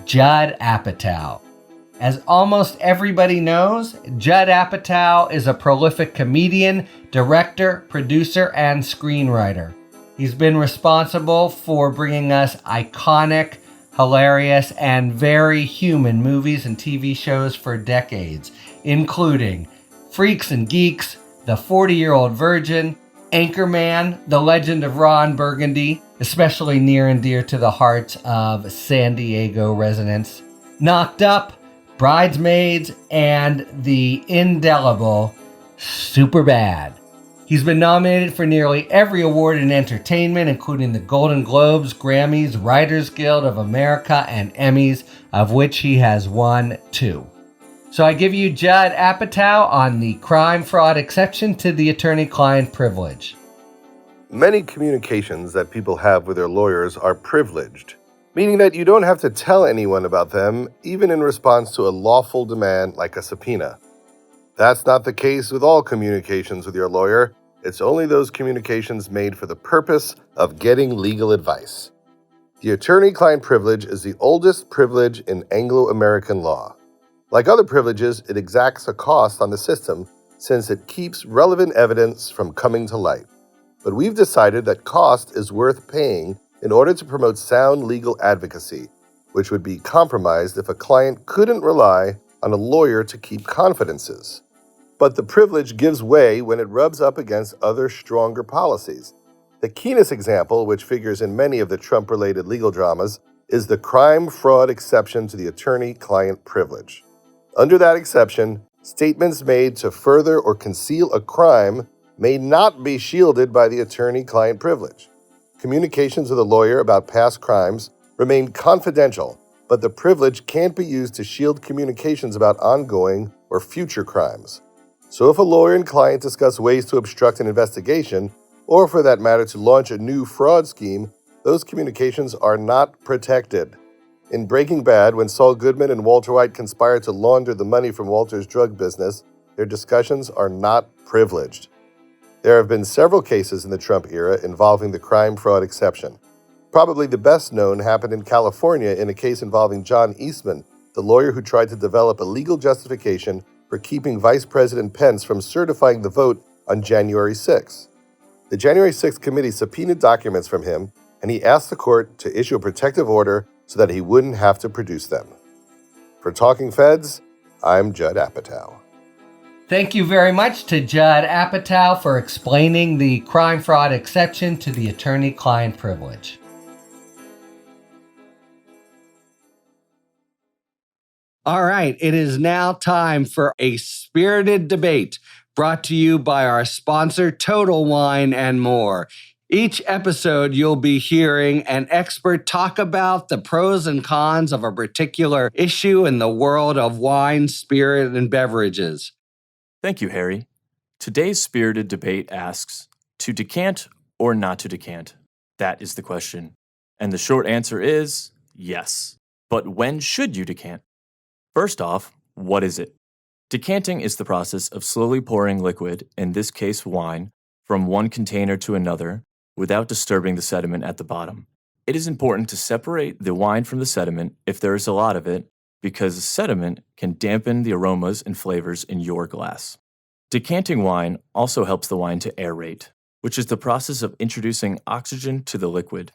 Judd Apatow. As almost everybody knows, Judd Apatow is a prolific comedian, director, producer, and screenwriter. He's been responsible for bringing us iconic, hilarious, and very human movies and TV shows for decades, including Freaks and Geeks, The 40-Year-Old Virgin, Anchorman, The Legend of Ron Burgundy, especially near and dear to the hearts of San Diego residents, Knocked Up, Bridesmaids, and the indelible Superbad. He's been nominated for nearly every award in entertainment, including the Golden Globes, Grammys, Writers Guild of America, and Emmys, of which he has won 2. So I give you Judd Apatow on the crime-fraud exception to the attorney-client privilege. Many communications that people have with their lawyers are privileged, meaning that you don't have to tell anyone about them, even in response to a lawful demand like a subpoena. That's not the case with all communications with your lawyer. It's only those communications made for the purpose of getting legal advice. The attorney-client privilege is the oldest privilege in Anglo-American law. Like other privileges, it exacts a cost on the system since it keeps relevant evidence from coming to light. But we've decided that cost is worth paying in order to promote sound legal advocacy, which would be compromised if a client couldn't rely on a lawyer to keep confidences. But the privilege gives way when it rubs up against other stronger policies. The keenest example, which figures in many of the Trump-related legal dramas, is the crime-fraud exception to the attorney-client privilege. Under that exception, statements made to further or conceal a crime may not be shielded by the attorney-client privilege. Communications with a lawyer about past crimes remain confidential but the privilege can't be used to shield communications about ongoing or future crimes. So if a lawyer and client discuss ways to obstruct an investigation, or for that matter to launch a new fraud scheme, those communications are not protected. In Breaking Bad, when Saul Goodman and Walter White conspired to launder the money from Walter's drug business, their discussions are not privileged. There have been several cases in the Trump era involving the crime-fraud exception. Probably the best known happened in California in a case involving John Eastman, the lawyer who tried to develop a legal justification for keeping Vice President Pence from certifying the vote on January 6. The January 6 committee subpoenaed documents from him, and he asked the court to issue a protective order so that he wouldn't have to produce them. For Talking Feds, I'm Judd Apatow. Thank you very much to Judd Apatow for explaining the crime-fraud exception to the attorney-client privilege. All right, it is now time for a spirited debate brought to you by our sponsor, Total Wine and More. Each episode, you'll be hearing an expert talk about the pros and cons of a particular issue in the world of wine, spirit, and beverages. Thank you, Harry. Today's spirited debate asks, to decant or not to decant? That is the question. And the short answer is yes. But when should you decant? First off, what is it? Decanting is the process of slowly pouring liquid, in this case wine, from one container to another without disturbing the sediment at the bottom. It is important to separate the wine from the sediment if there is a lot of it, because the sediment can dampen the aromas and flavors in your glass. Decanting wine also helps the wine to aerate, which is the process of introducing oxygen to the liquid.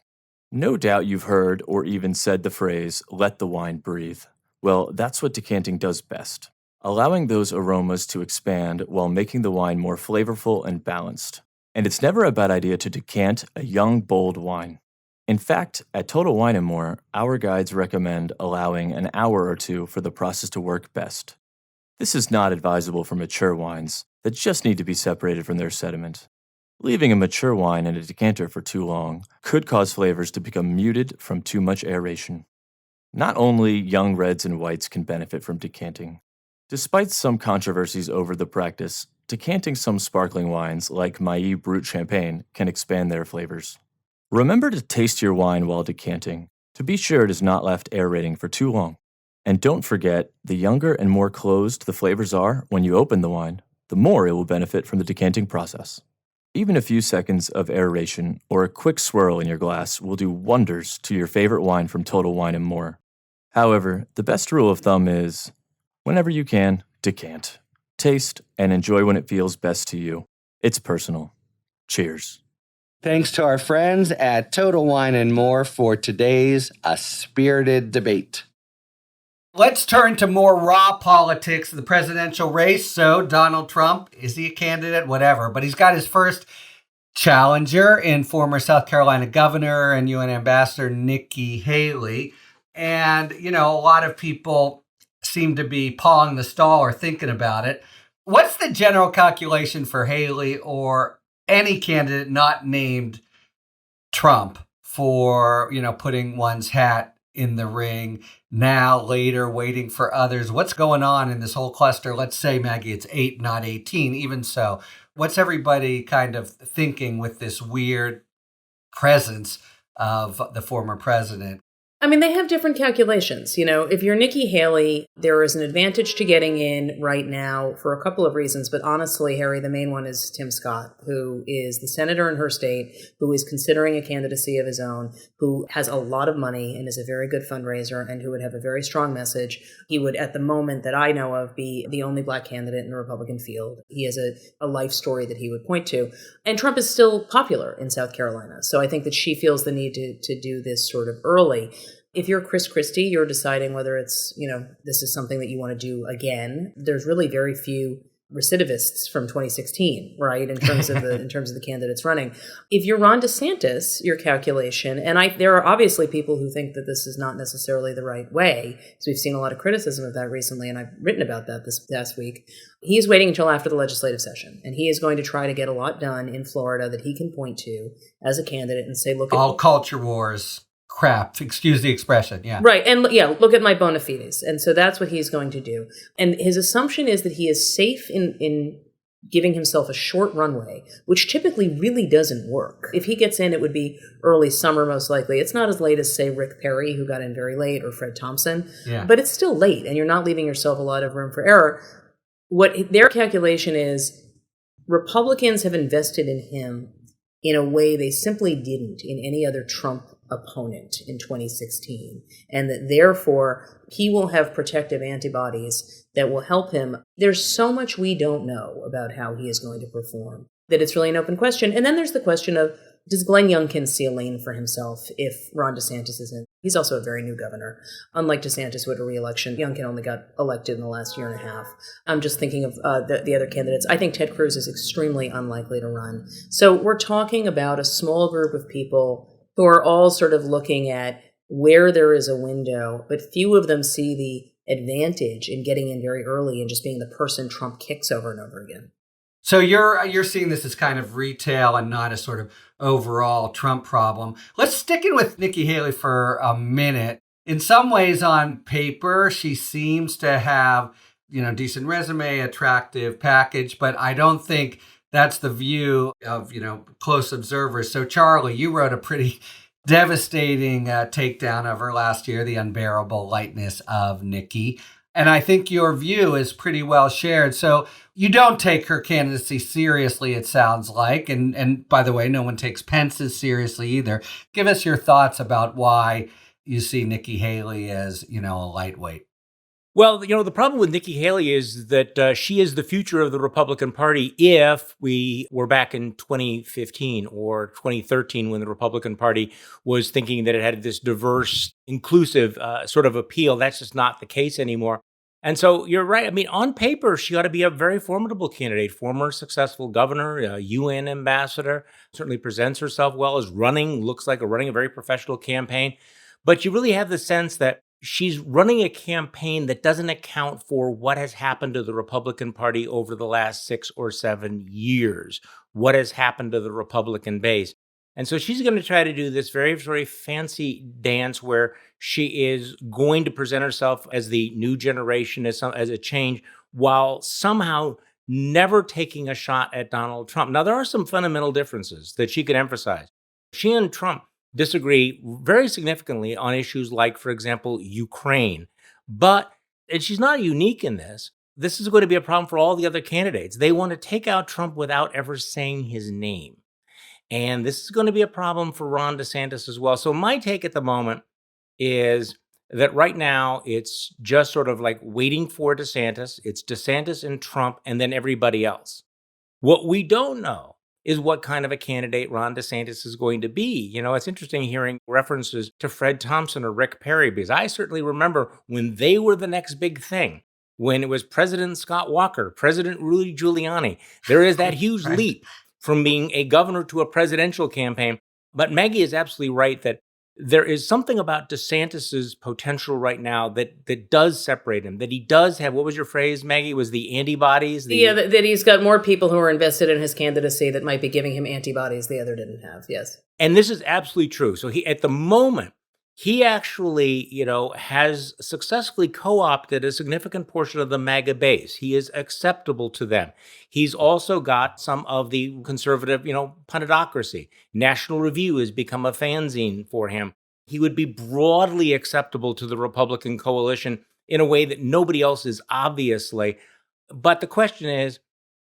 No doubt you've heard or even said the phrase, let the wine breathe. Well, that's what decanting does best, allowing those aromas to expand while making the wine more flavorful and balanced. And it's never a bad idea to decant a young, bold wine. In fact, at Total Wine & More, our guides recommend allowing an hour or two for the process to work best. This is not advisable for mature wines that just need to be separated from their sediment. Leaving a mature wine in a decanter for too long could cause flavors to become muted from too much aeration. Not only young reds and whites can benefit from decanting. Despite some controversies over the practice, decanting some sparkling wines like Mailly Brut Champagne can expand their flavors. Remember to taste your wine while decanting, to be sure it is not left aerating for too long. And don't forget, the younger and more closed the flavors are when you open the wine, the more it will benefit from the decanting process. Even a few seconds of aeration or a quick swirl in your glass will do wonders to your favorite wine from Total Wine & More. However, the best rule of thumb is, whenever you can, decant. Taste and enjoy when it feels best to you. It's personal. Cheers. Thanks to our friends at Total Wine & More for today's A Spirited Debate. Let's turn to more raw politics of the presidential race. So Donald Trump, is he a candidate? Whatever. But he's got his first challenger in former South Carolina governor and UN ambassador Nikki Haley. And, a lot of people seem to be pawing the stall or thinking about it. What's the general calculation for Haley or any candidate not named Trump for, putting one's hat in the ring now, later, waiting for others? What's going on in this whole cluster? Let's say, Maggie, it's 8, not 18. Even so, what's everybody kind of thinking with this weird presence of the former president? I mean, they have different calculations. If you're Nikki Haley, there is an advantage to getting in right now for a couple of reasons. But honestly, Harry, the main one is Tim Scott, who is the senator in her state, who is considering a candidacy of his own, who has a lot of money and is a very good fundraiser and who would have a very strong message. He would, at the moment that I know of, be the only Black candidate in the Republican field. He has a life story that he would point to. And Trump is still popular in South Carolina. So I think that she feels the need to do this sort of early. If you're Chris Christie, you're deciding whether it's, this is something that you want to do again. There's really very few recidivists from 2016, right? In terms of the candidates running. If you're Ron DeSantis, your calculation, and there are obviously people who think that this is not necessarily the right way. So we've seen a lot of criticism of that recently, and I've written about that this past week. He's waiting until after the legislative session, and he is going to try to get a lot done in Florida that he can point to as a candidate and say, look, all culture wars crap. Excuse the expression. Yeah. Right. And look at my bona fides. And so that's what he's going to do. And his assumption is that he is safe in giving himself a short runway, which typically really doesn't work. If he gets in, it would be early summer, most likely. It's not as late as, say, Rick Perry, who got in very late, or Fred Thompson. Yeah. But it's still late, and you're not leaving yourself a lot of room for error. What their calculation is, Republicans have invested in him in a way they simply didn't in any other Trump opponent in 2016, and that therefore he will have protective antibodies that will help him. There's so much we don't know about how he is going to perform that it's really an open question. And then there's the question of, does Glenn Youngkin see a lane for himself if Ron DeSantis is in? He's also a very new governor. Unlike DeSantis, who had a re-election, Youngkin only got elected in the last year and a half. I'm just thinking of the other candidates. I think Ted Cruz is extremely unlikely to run. So we're talking about a small group of people who are all sort of looking at where there is a window, but few of them see the advantage in getting in very early and just being the person Trump kicks over and over again. So you're seeing this as kind of retail and not a sort of overall Trump problem. Let's stick in with Nikki Haley for a minute. In some ways, on paper, she seems to have, decent resume, attractive package, but I don't think that's the view of, close observers. So Charlie, you wrote a pretty devastating takedown of her last year, The Unbearable Lightness of Nikki. And I think your view is pretty well shared. So you don't take her candidacy seriously, it sounds like. And by the way, no one takes Pence's seriously either. Give us your thoughts about why you see Nikki Haley as, a lightweight. Well, the problem with Nikki Haley is that she is the future of the Republican Party if we were back in 2015 or 2013 when the Republican Party was thinking that it had this diverse, inclusive sort of appeal. That's just not the case anymore. And so you're right. I mean, on paper, she ought to be a very formidable candidate, former successful governor, UN ambassador, certainly presents herself well as looks like running a very professional campaign. But you really have the sense that she's running a campaign that doesn't account for what has happened to the Republican Party over the last 6 or 7 years, what has happened to the Republican base. And so she's going to try to do this very, very fancy dance where she is going to present herself as the new generation, as a change, while somehow never taking a shot at Donald Trump. Now, there are some fundamental differences that she could emphasize. She and Trump disagree very significantly on issues like, for example, Ukraine. And she's not unique in this. This is going to be a problem for all the other candidates. They want to take out Trump without ever saying his name. And this is going to be a problem for Ron DeSantis as well. So my take at the moment is that right now it's just sort of like waiting for DeSantis. It's DeSantis and Trump and then everybody else. What we don't know is what kind of a candidate Ron DeSantis is going to be. It's interesting hearing references to Fred Thompson or Rick Perry, because I certainly remember when they were the next big thing, when it was President Scott Walker, President Rudy Giuliani. There is that huge leap from being a governor to a presidential campaign. But Maggie is absolutely right that there is something about DeSantis's potential right now that does separate him, that he does have, what was your phrase, Maggie? It was the antibodies? That he's got more people who are invested in his candidacy that might be giving him antibodies the other didn't have, yes. And this is absolutely true. So at the moment, he actually, has successfully co-opted a significant portion of the MAGA base. He is acceptable to them. He's also got some of the conservative, punditocracy. National Review has become a fanzine for him. He would be broadly acceptable to the Republican coalition in a way that nobody else is, obviously. But the question is,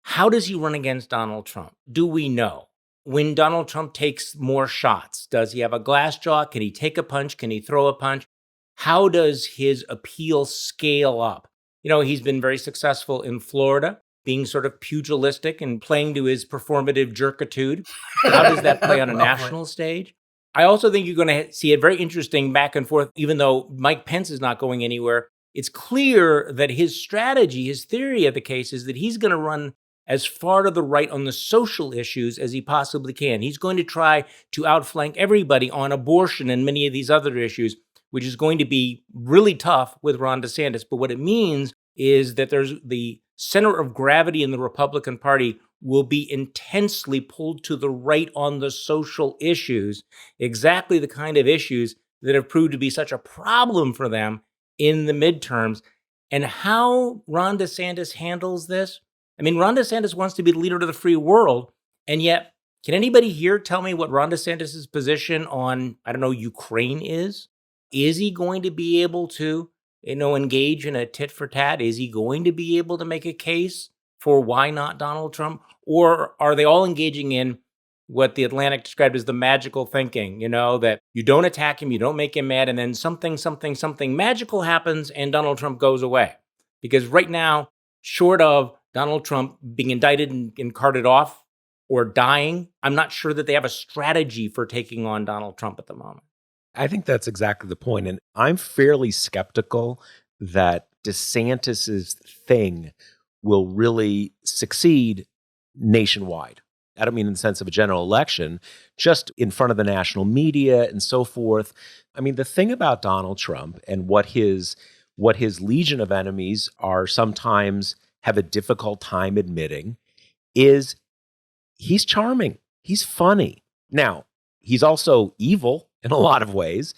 how does he run against Donald Trump? Do we know? When Donald Trump takes more shots, does he have a glass jaw? Can he take a punch? Can he throw a punch? How does his appeal scale up? He's been very successful in Florida, being sort of pugilistic and playing to his performative jerkitude. How does that play on a national stage? I also think you're going to see it very interesting back and forth, even though Mike Pence is not going anywhere. It's clear that his strategy, his theory of the case is that he's going to run as far to the right on the social issues as he possibly can. He's going to try to outflank everybody on abortion and many of these other issues, which is going to be really tough with Ron DeSantis. But what it means is that there's the center of gravity in the Republican Party will be intensely pulled to the right on the social issues, exactly the kind of issues that have proved to be such a problem for them in the midterms. And how Ron DeSantis handles this? I mean, Ron DeSantis wants to be the leader of the free world, and yet, can anybody here tell me what Ron DeSantis' position on, I don't know, Ukraine is? Is he going to be able to, engage in a tit for tat? Is he going to be able to make a case for why not Donald Trump? Or are they all engaging in what the Atlantic described as the magical thinking, that you don't attack him, you don't make him mad, and then something magical happens and Donald Trump goes away? Because right now, short of Donald Trump being indicted and carted off or dying, I'm not sure that they have a strategy for taking on Donald Trump at the moment. I think that's exactly the point. And I'm fairly skeptical that DeSantis's thing will really succeed nationwide. I don't mean in the sense of a general election, just in front of the national media and so forth. I mean, the thing about Donald Trump and what his legion of enemies are sometimes have a difficult time admitting is he's charming. He's funny. Now, he's also evil in a lot of ways,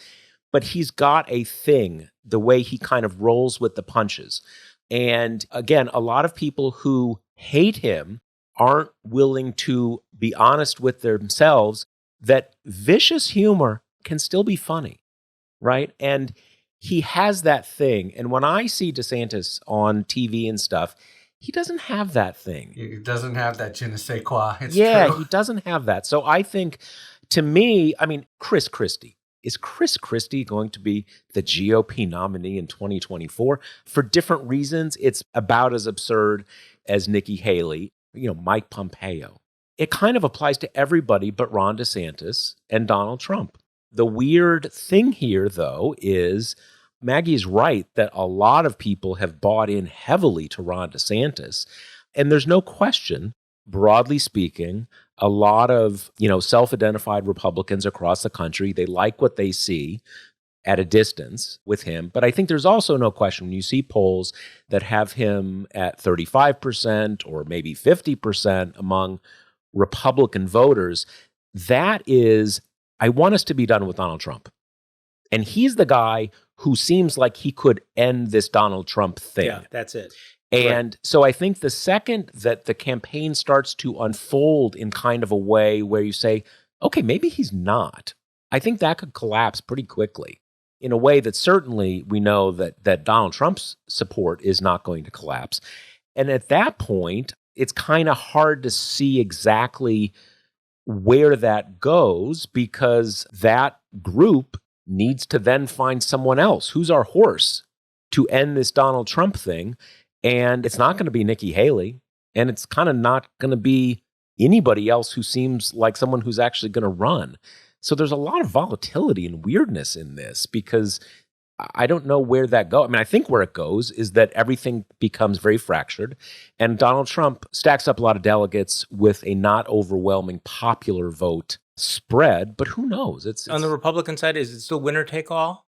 but he's got a thing, the way he kind of rolls with the punches. And again, a lot of people who hate him aren't willing to be honest with themselves that vicious humor can still be funny, right? And he has that thing. And when I see DeSantis on TV and stuff, he doesn't have that thing. He doesn't have that je ne sais quoi. It's true. He doesn't have that. So I think, to me, I mean, Chris Christie. Is Chris Christie going to be the GOP nominee in 2024? For different reasons, it's about as absurd as Nikki Haley, Mike Pompeo. It kind of applies to everybody but Ron DeSantis and Donald Trump. The weird thing here, though, is Maggie's right that a lot of people have bought in heavily to Ron DeSantis. And there's no question, broadly speaking, a lot of, self-identified Republicans across the country, they like what they see at a distance with him. But I think there's also no question when you see polls that have him at 35% or maybe 50% among Republican voters, that is, I want us to be done with Donald Trump. And he's the guy who seems like he could end this Donald Trump thing. Yeah, that's it. And so I think the second that the campaign starts to unfold in kind of a way where you say, okay, maybe he's not, I think that could collapse pretty quickly in a way that certainly we know that Donald Trump's support is not going to collapse. And at that point, it's kind of hard to see exactly where that goes because that group needs to then find someone else. Who's our horse to end this Donald Trump thing? And it's not going to be Nikki Haley, and it's kind of not going to be anybody else who seems like someone who's actually going to run. So there's a lot of volatility and weirdness in this because I don't know where that goes. I mean, I think where it goes is that everything becomes very fractured, and Donald Trump stacks up a lot of delegates with a not overwhelming popular vote spread, but who knows? It's on the Republican side, is it still winner take all?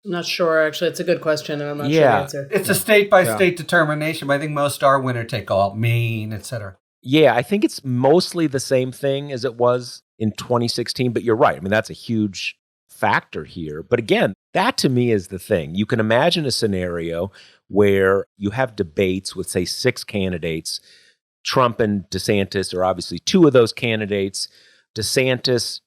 I'm not sure, actually. It's a good question, and I'm not sure the answer. It's a state-by-state determination, but I think most are winner-take-all, Maine, et cetera. Yeah, I think it's mostly the same thing as it was in 2016, but you're right. I mean, that's a huge factor here. But again, that to me is the thing. You can imagine a scenario where you have debates with, say, 6 candidates. Trump and DeSantis are obviously 2 of those candidates. DeSantis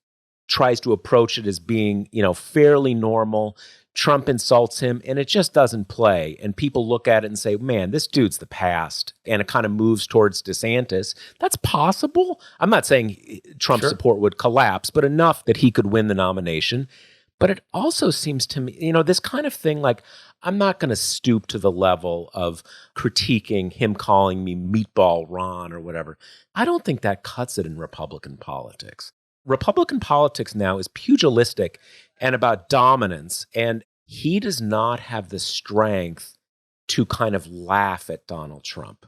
tries to approach it as being, fairly normal. Trump insults him, and it just doesn't play. And people look at it and say, man, this dude's the past. And it kind of moves towards DeSantis. That's possible. I'm not saying Trump's support would collapse, but enough that he could win the nomination. But it also seems to me, this kind of thing, like, I'm not going to stoop to the level of critiquing him calling me Meatball Ron or whatever. I don't think that cuts it in Republican politics. Republican politics now is pugilistic and about dominance, and he does not have the strength to kind of laugh at Donald Trump.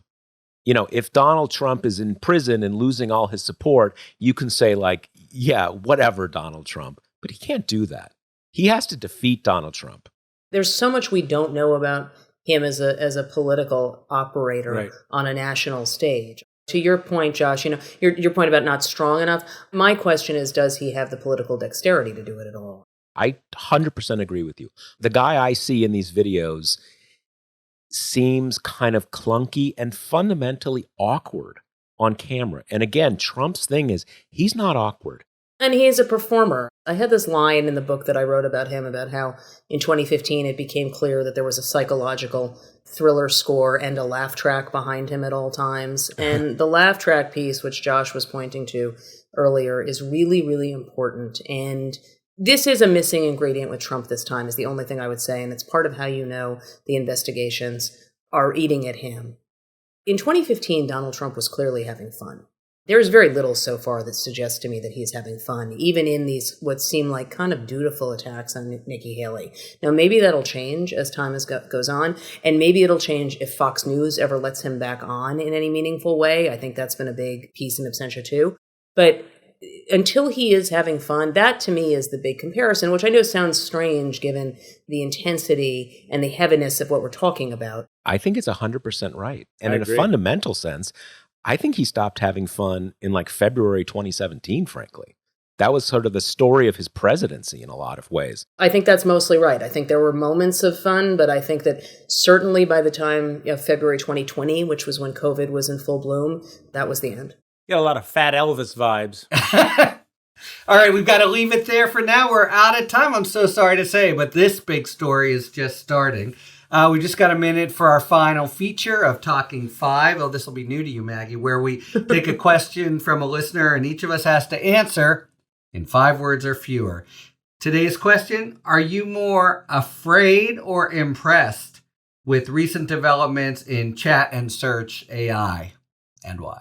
If Donald Trump is in prison and losing all his support, you can say like, yeah, whatever, Donald Trump. But he can't do that. He has to defeat Donald Trump. There's so much we don't know about him as a political operator on a national stage. To your point, Josh, your point about not strong enough, my question is, does he have the political dexterity to do it at all? I 100% agree with you. The guy I see in these videos seems kind of clunky and fundamentally awkward on camera. And again, Trump's thing is he's not awkward. And he is a performer. I had this line in the book that I wrote about him, about how in 2015 it became clear that there was a psychological thriller score and a laugh track behind him at all times. And the laugh track piece, which Josh was pointing to earlier, is really, really important. And this is a missing ingredient with Trump this time, is the only thing I would say. And it's part of how you know the investigations are eating at him. In 2015, Donald Trump was clearly having fun. There's very little so far that suggests to me that he's having fun, even in these what seem like kind of dutiful attacks on Nikki Haley. Now, maybe that'll change as time goes on, and maybe it'll change if Fox News ever lets him back on in any meaningful way. I think that's been a big piece in absentia too. But until he is having fun, that to me is the big comparison, which I know sounds strange given the intensity and the heaviness of what we're talking about. I think it's 100% right. And I in agree. a fundamental sense, I think he stopped having fun in like February 2017, frankly. That was sort of the story of his presidency in a lot of ways. I think that's mostly right. I think there were moments of fun, but I think that certainly by the time of February 2020, which was when COVID was in full bloom, that was the end. You got a lot of Fat Elvis vibes. All right, we've got to leave it there for now. We're out of time, I'm so sorry to say, but this big story is just starting. We just got a minute for our final feature of Talking Five. Oh, this will be new to you, Maggie, where we take a question from a listener and each of us has to answer in 5 words or fewer. Today's question: are you more afraid or impressed with recent developments in chat and search AI, and why?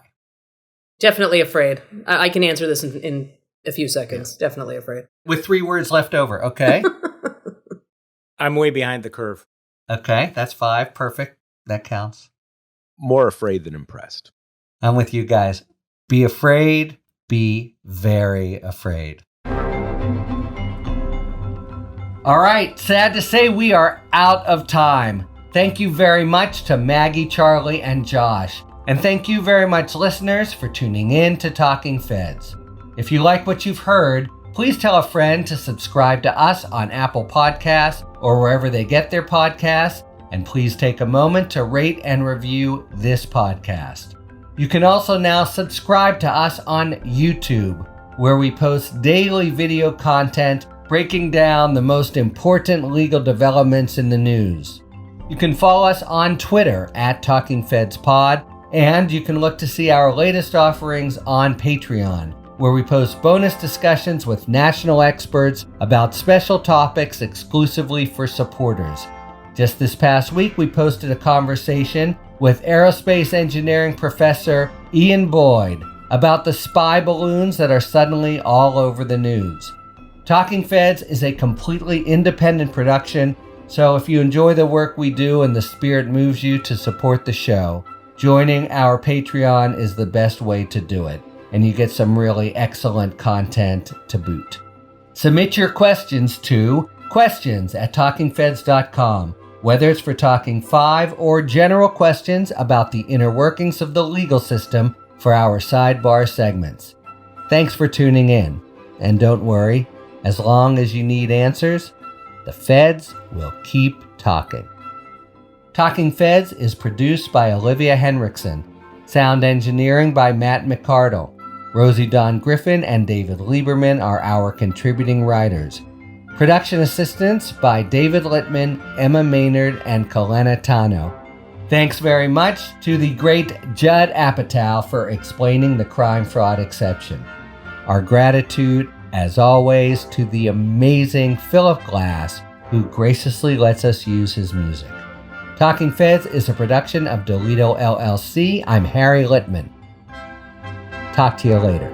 Definitely afraid. I can answer this in a few seconds. Yeah. Definitely afraid. With 3 words left over, okay? I'm way behind the curve. Okay, that's 5. Perfect. That counts. More afraid than impressed. I'm with you guys. Be afraid. Be very afraid. All right, sad to say we are out of time. Thank you very much to Maggie, Charlie, and Josh. And thank you very much, listeners, for tuning in to Talking Feds. If you like what you've heard, please tell a friend to subscribe to us on Apple Podcasts or wherever they get their podcasts. And please take a moment to rate and review this podcast. You can also now subscribe to us on YouTube, where we post daily video content breaking down the most important legal developments in the news. You can follow us on Twitter at TalkingFedsPod, and you can look to see our latest offerings on Patreon, where we post bonus discussions with national experts about special topics exclusively for supporters. Just this past week, we posted a conversation with aerospace engineering professor Ian Boyd about the spy balloons that are suddenly all over the news. Talking Feds is a completely independent production, so if you enjoy the work we do and the spirit moves you to support the show, joining our Patreon is the best way to do it, and you get some really excellent content to boot. Submit your questions to questions@talkingfeds.com, whether it's for Talking 5 or general questions about the inner workings of the legal system for our sidebar segments. Thanks for tuning in, and don't worry, as long as you need answers, the Feds will keep talking. Talking Feds is produced by Olivia Henriksen. Sound engineering by Matt McCardle. Rosie Dawn Griffin and David Lieberman are our contributing writers. Production assistance by David Littman, Emma Maynard, and Kalena Tano. Thanks very much to the great Judd Apatow for explaining the crime fraud exception. Our gratitude, as always, to the amazing Philip Glass, who graciously lets us use his music. Talking Feds is a production of Dolito LLC. I'm Harry Littman. Talk to you later.